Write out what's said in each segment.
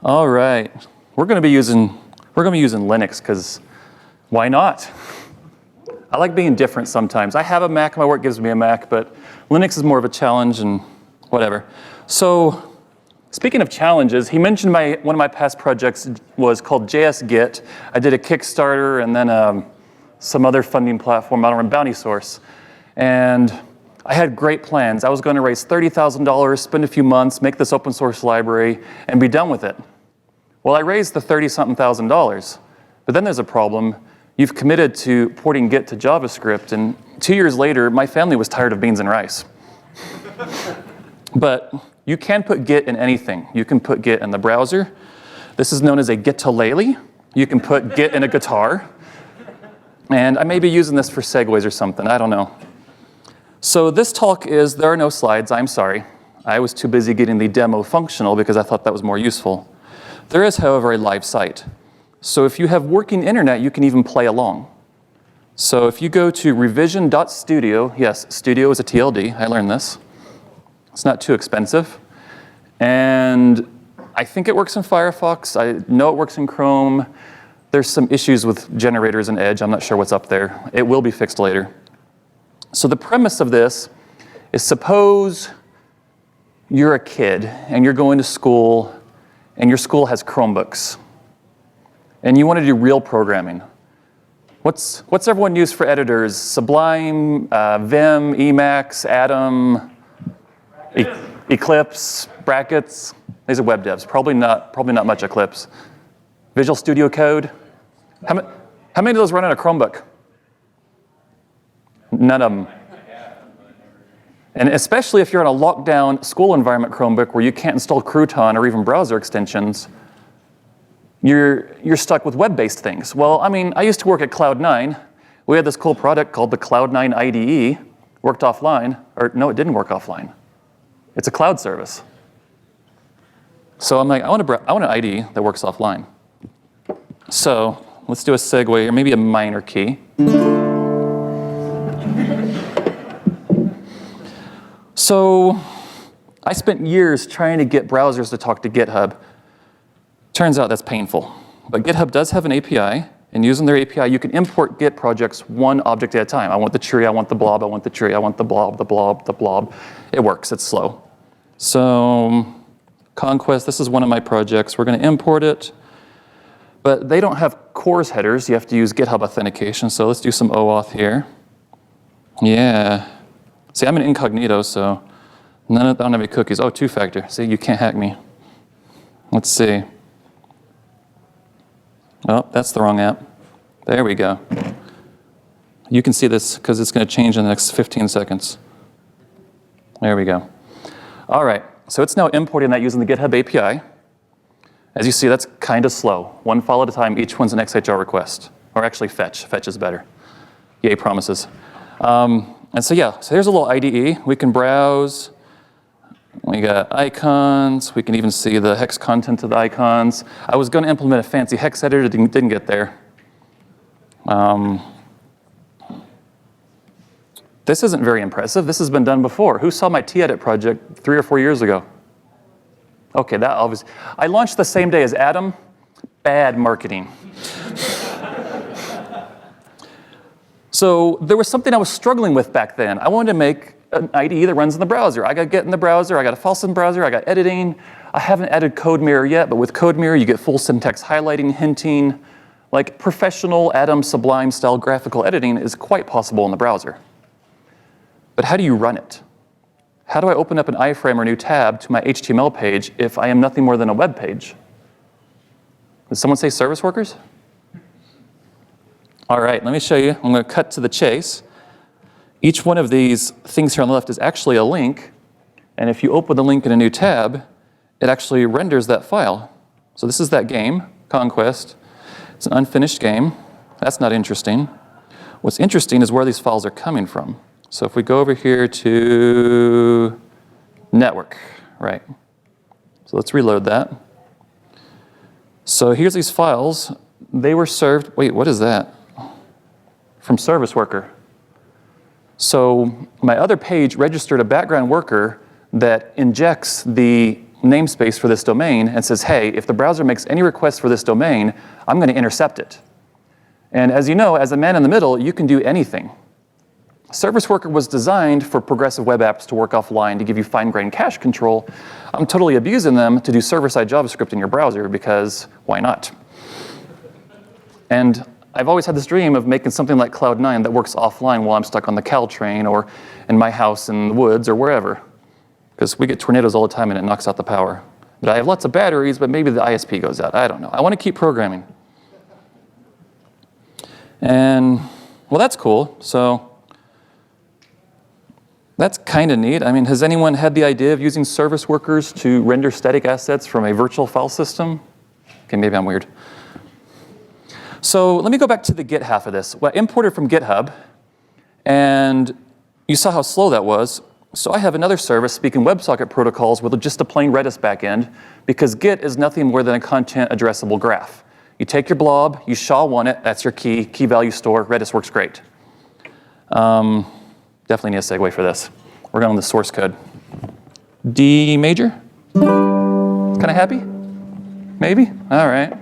All right, we're going to be using Linux because why not? I like being different sometimes. I have a Mac, my work gives me a Mac, but Linux is more of a challenge and whatever. So speaking of challenges, he mentioned one of my past projects was called JS-Git. I did a Kickstarter and then some other funding platform, I don't remember, Bounty Source. And I had great plans. I was going to raise $30,000, spend a few months, make this open source library, and be done with it. Well, I raised the $30-something thousand, but then there's a problem. You've committed to porting Git to JavaScript, and 2 years later, my family was tired of beans and rice. But you can put Git in anything. You can put Git in the browser. This is known as a Git-a-lele. You can put Git in a guitar. And I may be using this for segues or something, I don't know. So this talk there are no slides, I'm sorry. I was too busy getting the demo functional because I thought that was more useful. There is, however, a live site. So if you have working internet, you can even play along. So if you go to revision.studio, yes, studio is a TLD, I learned this. It's not too expensive. And I think it works in Firefox. I know it works in Chrome. There's some issues with generators in Edge. I'm not sure what's up there. It will be fixed later. So the premise of this is suppose you're a kid and you're going to school and your school has Chromebooks and you want to do real programming. What's everyone use for editors? Sublime, Vim, Emacs, Atom, Eclipse, brackets. These are web devs. Probably not much Eclipse. Visual Studio Code. How many of those run on a Chromebook? None of them. And especially if you're in a locked-down school environment Chromebook where you can't install Crouton or even browser extensions, you're stuck with web-based things. Well, I mean, I used to work at Cloud9. We had this cool product called the Cloud9 IDE. Worked offline. Or no, it didn't work offline. It's a cloud service. So I'm like, I want an IDE that works offline. So let's do a segue, or maybe a minor key. So I spent years trying to get browsers to talk to GitHub. Turns out that's painful. But GitHub does have an API, and using their API, you can import Git projects one object at a time. I want the tree, I want the blob, I want the tree, I want the blob, the blob, the blob. It works, it's slow. So conquest, this is one of my projects. We're going to import it. But they don't have CORS headers. You have to use GitHub authentication. So let's do some OAuth here. Yeah. See, I'm an incognito, so I don't have any cookies. Oh, two-factor. See, you can't hack me. Let's see. Oh, that's the wrong app. There we go. You can see this because it's going to change in the next 15 seconds. There we go. All right. So it's now importing that using the GitHub API. As you see, that's kind of slow. One file at a time. Each one's an XHR request. Or actually fetch. Fetch is better. Yay, promises. And so yeah, so here's a little IDE. We can browse. We got icons. We can even see the hex content of the icons. I was going to implement a fancy hex editor, didn't get there. This isn't very impressive. This has been done before. Who saw my mightyedit project 3 or 4 years ago? Okay, that obviously. I launched the same day as Atom. Bad marketing. So there was something I was struggling with back then. I wanted to make an IDE that runs in the browser. I got Git in the browser, I got a file in the browser, I got editing. I haven't added CodeMirror yet, but with CodeMirror you get full syntax highlighting, hinting. Like professional Atom Sublime style graphical editing is quite possible in the browser. But how do you run it? How do I open up an iframe or new tab to my HTML page if I am nothing more than a web page? Did someone say service workers? All right, let me show you. I'm going to cut to the chase. Each one of these things here on the left is actually a link. And if you open the link in a new tab, it actually renders that file. So this is that game, Conquest. It's an unfinished game. That's not interesting. What's interesting is where these files are coming from. So if we go over here to network, right? So let's reload that. So here's these files. They were served, wait, what is that? From service worker. So my other page registered a background worker that injects the namespace for this domain and says, hey, if the browser makes any request for this domain, I'm going to intercept it. And as you know, as a man in the middle, you can do anything. Service Worker was designed for progressive web apps to work offline to give you fine-grained cache control. I'm totally abusing them to do server-side JavaScript in your browser because why not? And I've always had this dream of making something like Cloud9 that works offline while I'm stuck on the Caltrain or in my house in the woods or wherever. Because we get tornadoes all the time and it knocks out the power. But I have lots of batteries, but maybe the ISP goes out. I don't know. I want to keep programming. And, well, that's cool. So that's kind of neat. I mean, has anyone had the idea of using service workers to render static assets from a virtual file system? Okay, maybe I'm weird. So let me go back to the Git half of this. Well, I imported from GitHub, and you saw how slow that was. So I have another service speaking WebSocket protocols with just a plain Redis backend, because Git is nothing more than a content addressable graph. You take your blob, you SHA-1 it, that's your key value store. Redis works great. Definitely need a segue for this. We're going to the source code. D major? Kind of happy? Maybe? All right.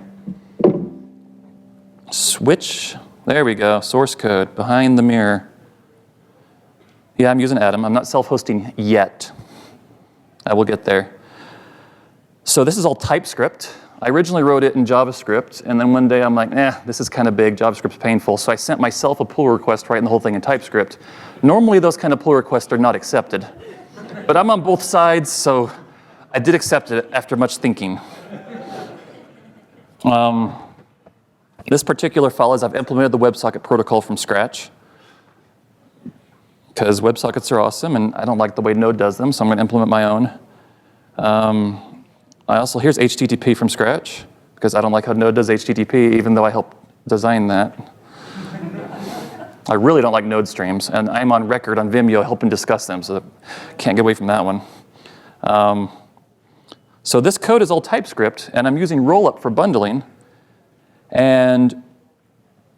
Switch. There we go. Source code behind the mirror. Yeah, I'm using Atom. I'm not self-hosting yet. I will get there. So this is all TypeScript. I originally wrote it in JavaScript, and then one day I'm like, this is kind of big, JavaScript's painful, so I sent myself a pull request writing the whole thing in TypeScript. Normally those kind of pull requests are not accepted. But I'm on both sides, so I did accept it after much thinking. This particular file is I've implemented the WebSocket protocol from scratch, because WebSockets are awesome, and I don't like the way Node does them, so I'm going to implement my own. Here's HTTP from scratch, because I don't like how Node does HTTP, even though I helped design that. I really don't like Node streams, and I'm on record on Vimeo helping discuss them, so can't get away from that one. So this code is all TypeScript, and I'm using rollup for bundling. And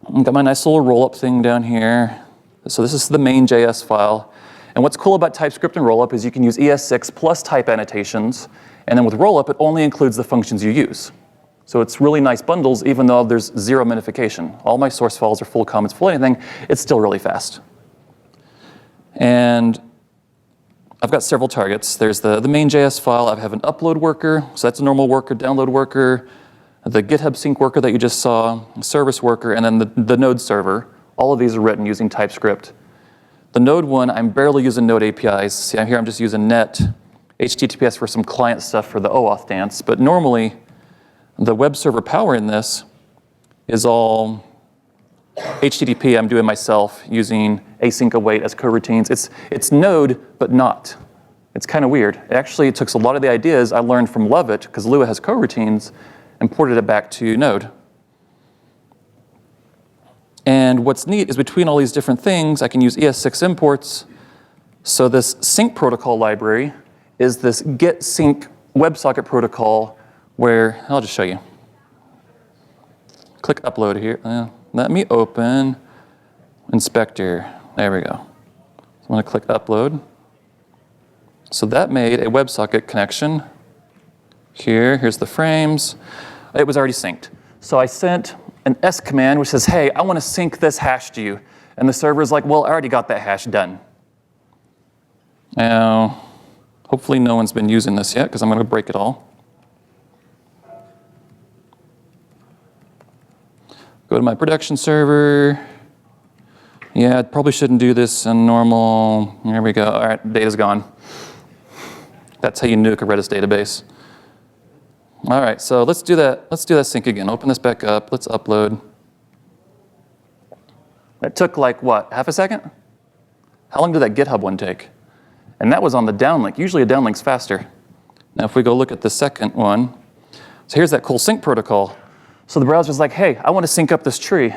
I've got my nice little rollup thing down here. So this is the main JS file. And what's cool about TypeScript and rollup is you can use ES6 plus type annotations. And then with rollup, it only includes the functions you use. So it's really nice bundles, even though there's zero minification. All my source files are full comments, full anything. It's still really fast. And I've got several targets. There's the main JS file. I have an upload worker. So that's a normal worker, download worker, the GitHub sync worker that you just saw, service worker, and then the Node server. All of these are written using TypeScript. The Node one, I'm barely using Node APIs. See, here I'm just using net, HTTPS for some client stuff for the OAuth dance. But normally, the web server power in this is all HTTP I'm doing myself using Asyncawait as coroutines. It's Node, but not. It's kind of weird. Actually, it took a lot of the ideas I learned from Loveit, because Lua has coroutines, and ported it back to Node. And what's neat is between all these different things, I can use ES6 imports. So this sync protocol library is this get sync WebSocket protocol where, I'll just show you. Click upload here. Let me open inspector. There we go. So I'm going to click upload. So that made a WebSocket connection. Here's the frames. It was already synced. So I sent an S command which says, hey, I want to sync this hash to you. And the server's like, well, I already got that hash done. Now, hopefully no one's been using this yet, because I'm going to break it all. Go to my production server. Yeah, I probably shouldn't do this in normal. There we go. All right, data's gone. That's how you nuke a Redis database. All right, so let's do that. Let's do that sync again. Open this back up. Let's upload. That took like what, half a second? How long did that GitHub one take? And that was on the downlink. Usually a downlink's faster. Now if we go look at the second one, so here's that cool sync protocol. So the browser's like, hey, I want to sync up this tree.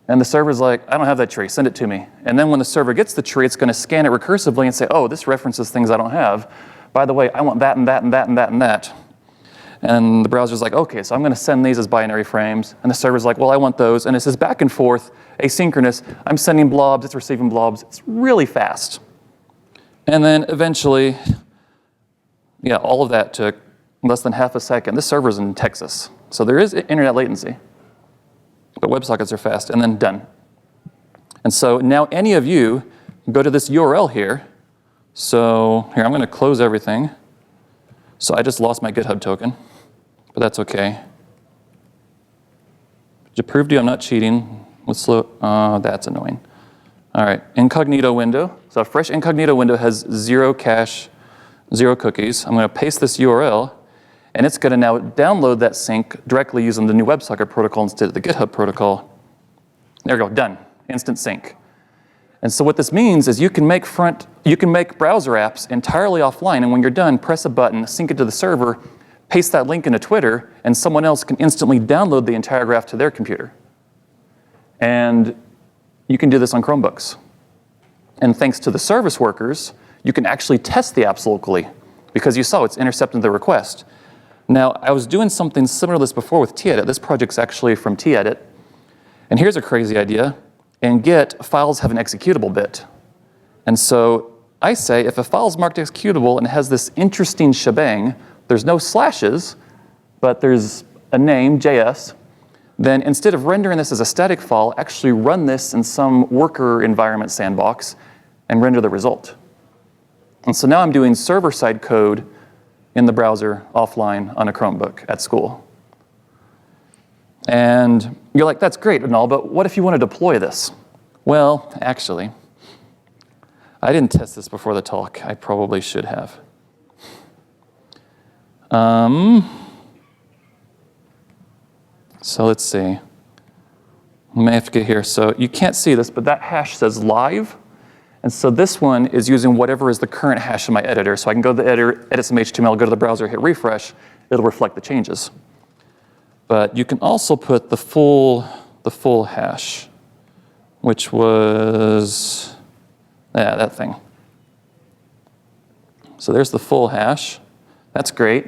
And the server's like, I don't have that tree, send it to me. And then when the server gets the tree, it's going to scan it recursively and say, oh, this references things I don't have. By the way, I want that and that and that and that and that. And the browser's like, okay, so I'm going to send these as binary frames. And the server's like, well, I want those. And it says back and forth, asynchronous. I'm sending blobs, it's receiving blobs. It's really fast. And then eventually, yeah, all of that took less than half a second. This server's in Texas, so there is internet latency. But WebSockets are fast, and then done. And so now any of you go to this URL here. So here, I'm going to close everything. So I just lost my GitHub token, but that's OK. To prove to you I'm not cheating, let's slow. That's annoying. All right, incognito window. So a fresh incognito window has 0 cache, 0 cookies. I'm going to paste this URL, and it's going to now download that sync directly using the new WebSocket protocol instead of the GitHub protocol. There we go, done, instant sync. And so what this means is you can make browser apps entirely offline, and when you're done, press a button, sync it to the server, paste that link into Twitter, and someone else can instantly download the entire graph to their computer. And you can do this on Chromebooks. And thanks to the service workers, you can actually test the apps locally, because you saw it's intercepting the request. Now, I was doing something similar to this before with tedit. This project's actually from tedit. And here's a crazy idea. In Git, files have an executable bit. And so I say, if a file's marked executable and has this interesting shebang, there's no slashes, but there's a name, JS, then instead of rendering this as a static file, actually run this in some worker environment sandbox and render the result. And so now I'm doing server-side code in the browser offline on a Chromebook at school. And you're like, that's great and all, but what if you want to deploy this? Well, actually, I didn't test this before the talk. I probably should have. So let's see. I may have to get here. So you can't see this, but that hash says live. And so this one is using whatever is the current hash in my editor. So I can go to the editor, edit some HTML, go to the browser, hit refresh. It'll reflect the changes. But you can also put the full hash, which was that thing. So there's the full hash. That's great.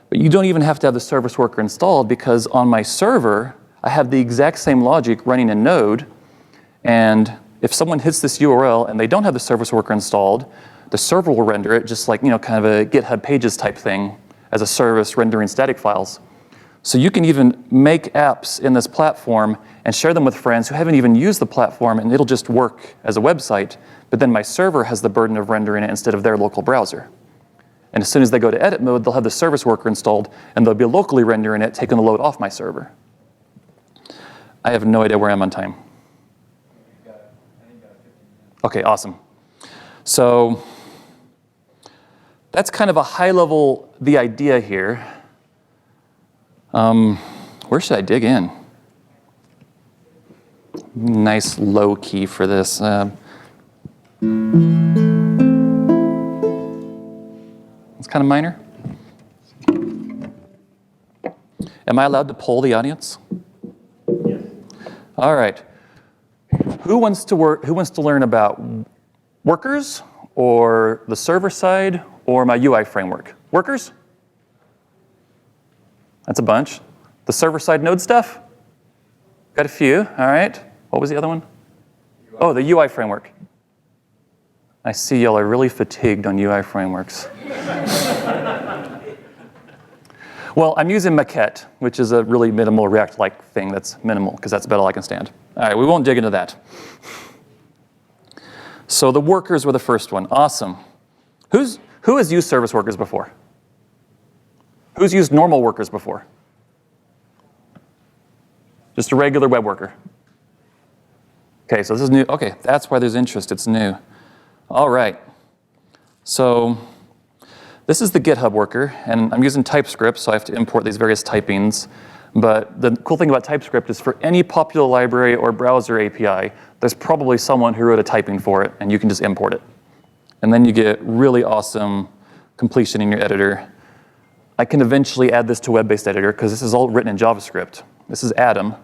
But you don't even have to have the service worker installed, because on my server, I have the exact same logic running in Node. And if someone hits this URL and they don't have the service worker installed, the server will render it just like, kind of a GitHub Pages type thing as a service rendering static files. So you can even make apps in this platform and share them with friends who haven't even used the platform, and it'll just work as a website. But then my server has the burden of rendering it instead of their local browser. And as soon as they go to edit mode, they'll have the service worker installed, and they'll be locally rendering it, taking the load off my server. I have no idea where I am on time. OK, awesome. So that's kind of a high level, the idea here. Where should I dig in? Nice low key for this. It's kind of minor. Am I allowed to poll the audience? Yes. All right. Who wants to learn about workers or the server side or my UI framework? Workers? That's a bunch. The server side node stuff? Got a few. All right. What was the other one? Oh, the UI framework. I see y'all are really fatigued on UI frameworks. Well, I'm using maquette, which is a really minimal React-like thing that's minimal, because that's about all I can stand. All right, we won't dig into that. So the workers were the first one. Awesome. Who has used service workers before? Who's used normal workers before? Just a regular web worker. OK, so this is new. OK, that's why there's interest. It's new. All right. So this is the GitHub worker, and I'm using TypeScript, so I have to import these various typings. But the cool thing about TypeScript is for any popular library or browser API, there's probably someone who wrote a typing for it, and you can just import it. And then you get really awesome completion in your editor. I can eventually add this to web-based editor, because this is all written in JavaScript. This is Atom.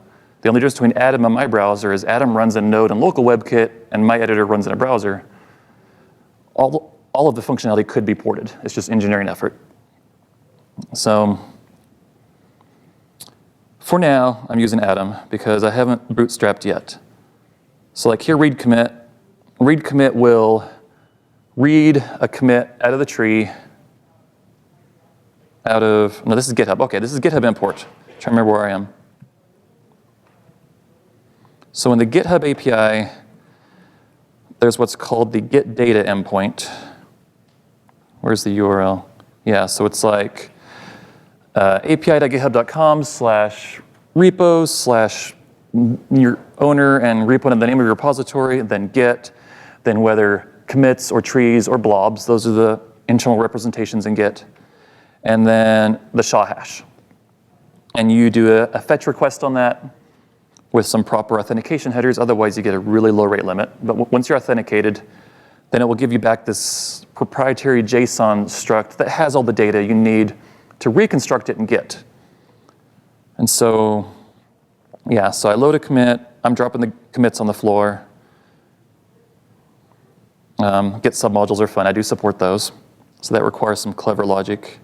The only difference between Atom and my browser is Atom runs in Node and local WebKit, and my editor runs in a browser. All of the functionality could be ported. It's just engineering effort. So for now, I'm using Atom because I haven't bootstrapped yet. So like here, read commit. Read commit will read a commit out of the tree. out of, no, this is GitHub. Okay, this is GitHub import. I'm trying to remember where I am. So in the GitHub API, there's what's called the getdata endpoint. Where's the URL? Yeah, so it's like api.github.com/repos/your owner and repo and the name of your repository, then git, then whether commits or trees or blobs, those are the internal representations in Git, and then the SHA hash. And you do a fetch request on that with some proper authentication headers, otherwise you get a really low rate limit. But once you're authenticated, then it will give you back this proprietary JSON struct that has all the data you need to reconstruct it in Git. And so, yeah, so I load a commit, I'm dropping the commits on the floor. Git submodules are fun, I do support those. So that requires some clever logic.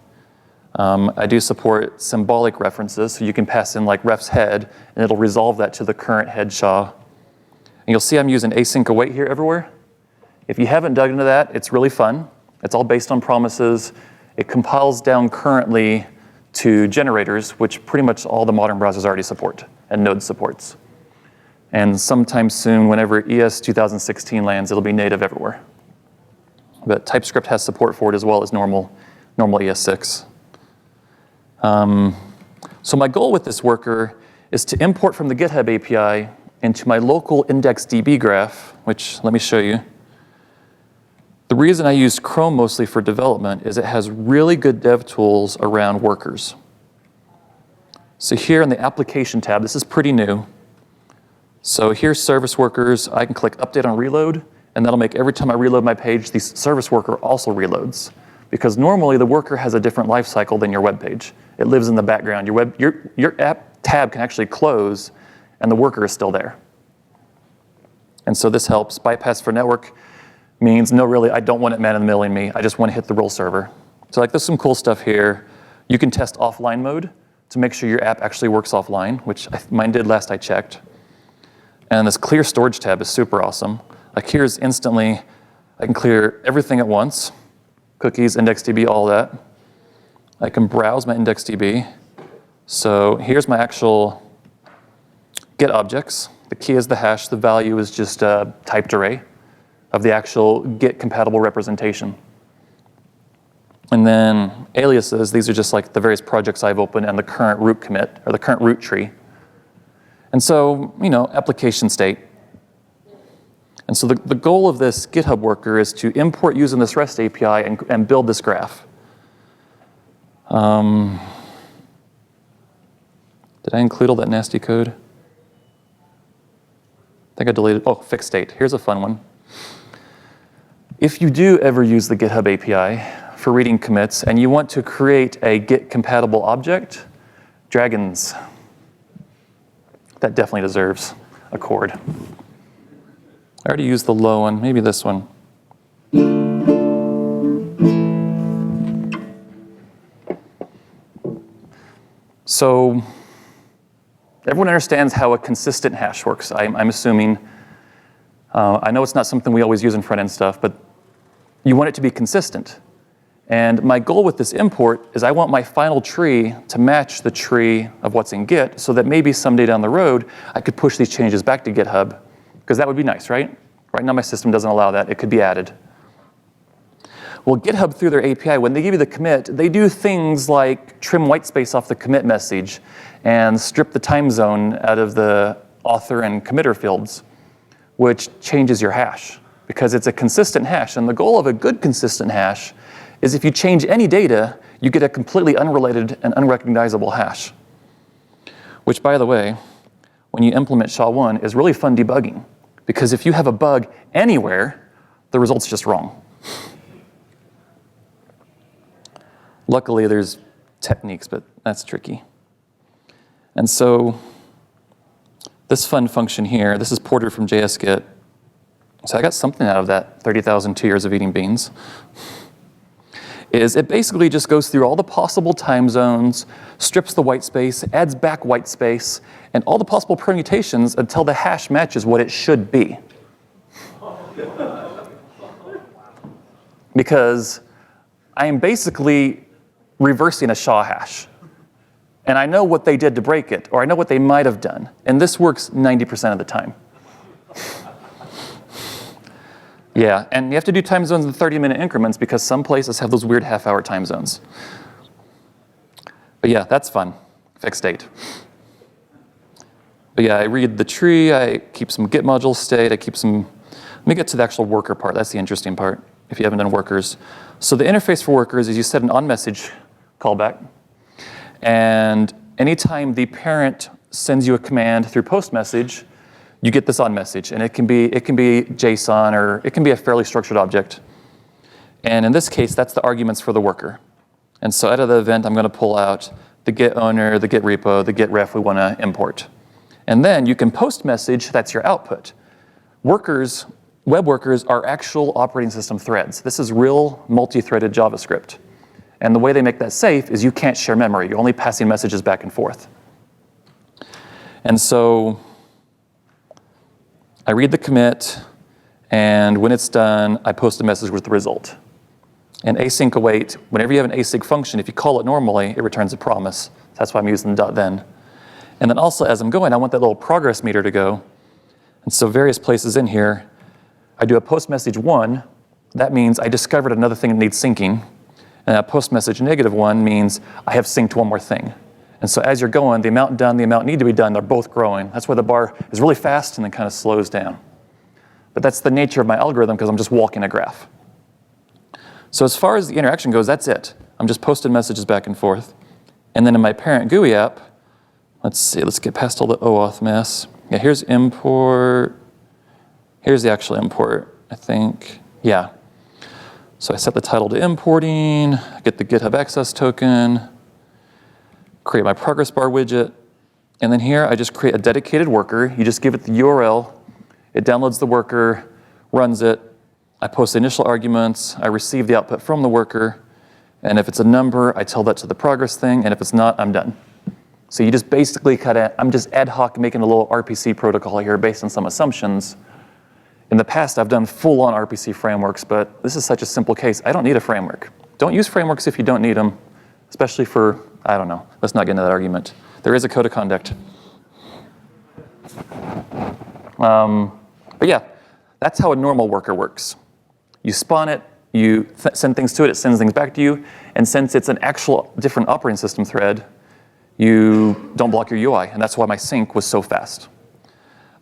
I do support symbolic references, so you can pass in like ref's head, and it'll resolve that to the current head SHA. And you'll see I'm using Asyncawait here everywhere. If you haven't dug into that, it's really fun. It's all based on promises. It compiles down currently to generators, which pretty much all the modern browsers already support, and Node supports. And sometime soon, whenever ES 2016 lands, it'll be native everywhere. But TypeScript has support for it as well as normal ES6. So my goal with this worker is to import from the GitHub API into my local IndexedDB graph, which let me show you. The reason I use Chrome mostly for development is it has really good dev tools around workers. So here in the application tab, this is pretty new. So here's service workers. I can click update on reload, and that'll make every time I reload my page, the service worker also reloads. Because normally the worker has a different life cycle than your web page. It lives in the background. Your app tab can actually close, and the worker is still there. And so this helps. Bypass for network means, no, really, I don't want it man-in-the-milling me. I just want to hit the real server. So like, there's some cool stuff here. You can test offline mode to make sure your app actually works offline, which mine did last I checked. And this clear storage tab is super awesome. Like here's instantly, I can clear everything at once. Cookies, IndexedDB, all that. I can browse my IndexedDB. So here's my actual Git objects. The key is the hash. The value is just a typed array of the actual Git compatible representation. And then aliases, these are just like the various projects I've opened and the current root commit, or the current root tree. And so, application state. And so the goal of this GitHub worker is to import using this REST API and build this graph. Did I include all that nasty code? I think I deleted, fixed state. Here's a fun one. If you do ever use the GitHub API for reading commits and you want to create a Git compatible object, dragons, that definitely deserves a chord. I already used the low one, maybe this one. So everyone understands how a consistent hash works, I'm assuming. I know it's not something we always use in front-end stuff, but you want it to be consistent. And my goal with this import is I want my final tree to match the tree of what's in Git so that maybe someday down the road, I could push these changes back to GitHub, because that would be nice, right? Right now my system doesn't allow that. It could be added. Well, GitHub through their API, when they give you the commit, they do things like trim white space off the commit message and strip the time zone out of the author and committer fields, which changes your hash because it's a consistent hash. And the goal of a good consistent hash is if you change any data, you get a completely unrelated and unrecognizable hash, which, by the way, when you implement SHA-1 is really fun debugging, because if you have a bug anywhere, the result's just wrong. Luckily, there's techniques, but that's tricky. And so this fun function here, this is ported from JS-Git. So I got something out of that 30,002 years of eating beans. Is it basically just goes through all the possible time zones, strips the white space, adds back white space, and all the possible permutations until the hash matches what it should be. Because I am basically reversing a SHA hash. And I know what they did to break it, or I know what they might have done. And this works 90% of the time. Yeah, and you have to do time zones in 30-minute increments because some places have those weird half-hour time zones. But yeah, that's fun. Fixed state. But yeah, I read the tree, I keep some Git module state, I keep some, let me get to the actual worker part. That's the interesting part, if you haven't done workers. So the interface for workers is you set an onMessage callback, and anytime the parent sends you a command through postMessage, you get this onMessage, and it can be JSON, or it can be a fairly structured object. And in this case, that's the arguments for the worker. And so out of the event, I'm going to pull out the Git owner, the Git repo, the Git ref we want to import. And then you can post message, that's your output. Workers, web workers are actual operating system threads. This is real multi-threaded JavaScript. And the way they make that safe is you can't share memory. You're only passing messages back and forth. And so I read the commit, and when it's done, I post a message with the result. And Asyncawait, whenever you have an async function, if you call it normally, it returns a promise. That's why I'm using the .then. And then also, as I'm going, I want that little progress meter to go. And so various places in here, I do a post message 1. That means I discovered another thing that needs syncing. And a post message -1 means I have synced one more thing. And so as you're going, the amount done, the amount need to be done, they're both growing. That's why the bar is really fast and then kind of slows down. But that's the nature of my algorithm because I'm just walking a graph. So as far as the interaction goes, that's it. I'm just posting messages back and forth. And then in my parent GUI app, let's see, let's get past all the OAuth mess. Yeah, here's import. Here's the actual import, I think. Yeah. So I set the title to importing, get the GitHub access token, create my progress bar widget, and then here I just create a dedicated worker. You just give it the URL, it downloads the worker, runs it, I post the initial arguments, I receive the output from the worker, and if it's a number, I tell that to the progress thing, and if it's not, I'm done. So you just basically I'm just ad hoc making a little RPC protocol here based on some assumptions. In the past, I've done full-on RPC frameworks, but this is such a simple case. I don't need a framework. Don't use frameworks if you don't need them, especially for, I don't know. Let's not get into that argument. There is a code of conduct. But yeah, that's how a normal worker works. You spawn it, you send things to it, it sends things back to you, and since it's an actual different operating system thread, you don't block your UI, and that's why my sync was so fast.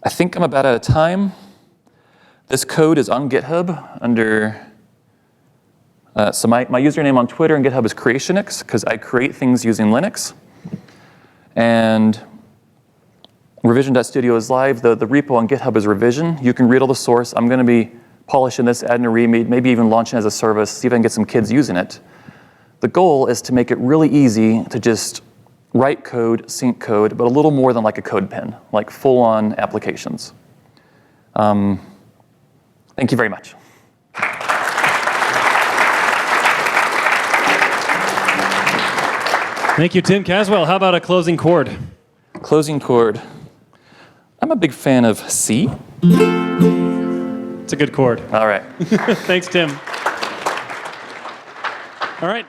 I think I'm about out of time. This code is on GitHub under, so my username on Twitter and GitHub is creationix, because I create things using Linux. And revision.studio is live. The repo on GitHub is revision. You can read all the source. I'm going to be polishing this, adding a readme, maybe even launching as a service, see if I can get some kids using it. The goal is to make it really easy to just write code, sync code, but a little more than like a code pen, like full-on applications. Thank you very much. Thank you, Tim Caswell. How about a closing chord? Closing chord. I'm a big fan of C. It's a good chord. All right. Thanks, Tim. All right.